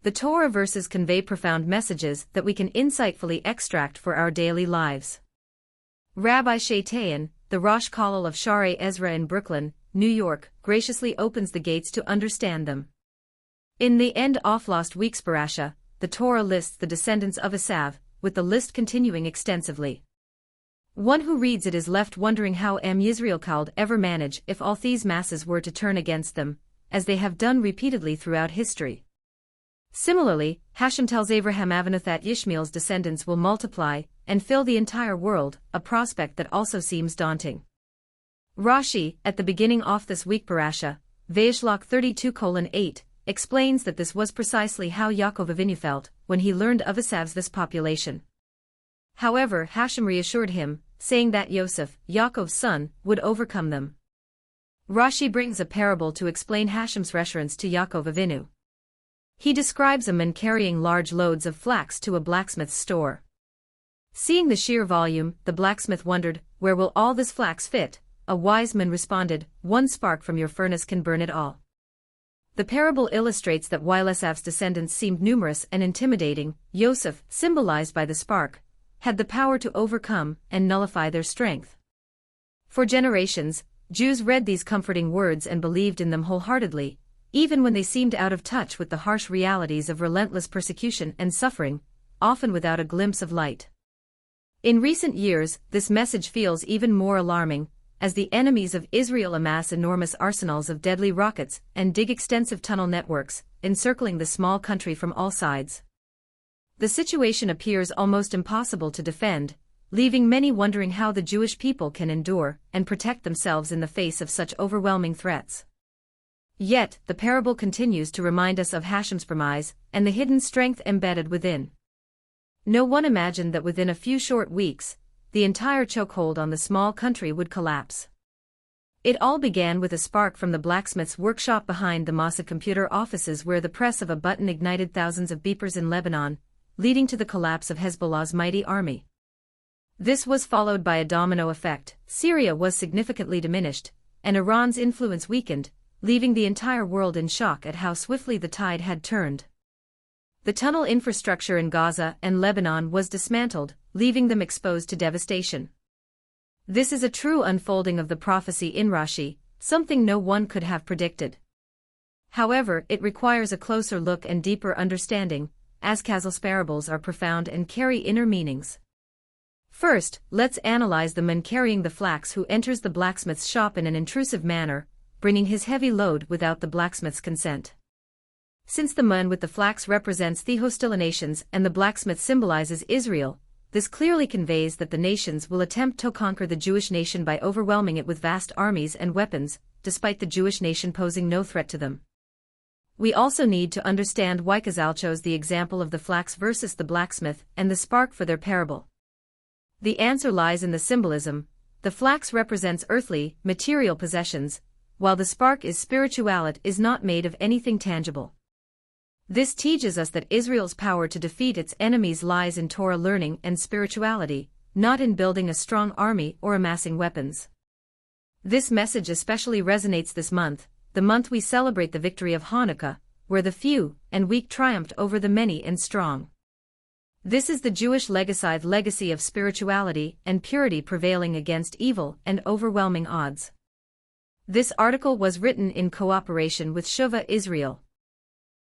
The Torah verses convey profound messages that we can insightfully extract for our daily lives. Rabbi Shay Tahan, the Rosh Kollel of Shaarei Ezra in Brooklyn, New York, graciously opens the gates to understand them. In the end of last week's parasha, the Torah lists the descendants of Esav, with the list continuing extensively. One who reads it is left wondering how Yisrael could ever manage if all these masses were to turn against them, as they have done repeatedly throughout history. Similarly, Hashem tells Abraham Avinu that Yishmael's descendants will multiply and fill the entire world, a prospect that also seems daunting. Rashi, at the beginning of this week parasha, Vayishlach 32:8, explains that this was precisely how Yaakov Avinu felt when he learned of Esav's this population. However, Hashem reassured him, saying that Yosef, Yaakov's son, would overcome them. Rashi brings a parable to explain Hashem's reassurance to Yaakov Avinu. He describes a man carrying large loads of flax to a blacksmith's store. Seeing the sheer volume, the blacksmith wondered, "Where will all this flax fit?" A wise man responded, "One spark from your furnace can burn it all." The parable illustrates that while Esav's descendants seemed numerous and intimidating, Yosef, symbolized by the spark, had the power to overcome and nullify their strength. For generations, Jews read these comforting words and believed in them wholeheartedly, even when they seemed out of touch with the harsh realities of relentless persecution and suffering, often without a glimpse of light. In recent years, this message feels even more alarming, as the enemies of Israel amass enormous arsenals of deadly rockets and dig extensive tunnel networks, encircling the small country from all sides. The situation appears almost impossible to defend, leaving many wondering how the Jewish people can endure and protect themselves in the face of such overwhelming threats. Yet, the parable continues to remind us of Hashem's promise and the hidden strength embedded within. No one imagined that within a few short weeks, the entire chokehold on the small country would collapse. It all began with a spark from the blacksmith's workshop behind the Mossad computer offices, where the press of a button ignited thousands of beepers in Lebanon, leading to the collapse of Hezbollah's mighty army. This was followed by a domino effect. Syria was significantly diminished, and Iran's influence weakened, leaving the entire world in shock at how swiftly the tide had turned. The tunnel infrastructure in Gaza and Lebanon was dismantled, leaving them exposed to devastation. This is a true unfolding of the prophecy in Rashi, something no one could have predicted. However, it requires a closer look and deeper understanding, as Kazal's parables are profound and carry inner meanings. First, let's analyze the man carrying the flax who enters the blacksmith's shop in an intrusive manner, bringing his heavy load without the blacksmith's consent. Since the man with the flax represents the hostile nations and the blacksmith symbolizes Israel, this clearly conveys that the nations will attempt to conquer the Jewish nation by overwhelming it with vast armies and weapons, despite the Jewish nation posing no threat to them. We also need to understand why Chazal chose the example of the flax versus the blacksmith and the spark for their parable. The answer lies in the symbolism. The flax represents earthly, material possessions, while the spark is spiritual. It is not made of anything tangible. This teaches us that Israel's power to defeat its enemies lies in Torah learning and spirituality, not in building a strong army or amassing weapons. This message especially resonates this month, the month we celebrate the victory of Chanukah, where the few and weak triumphed over the many and strong. This is the Jewish legacy of spirituality and purity prevailing against evil and overwhelming odds. This article was written in cooperation with Shuvah Israel.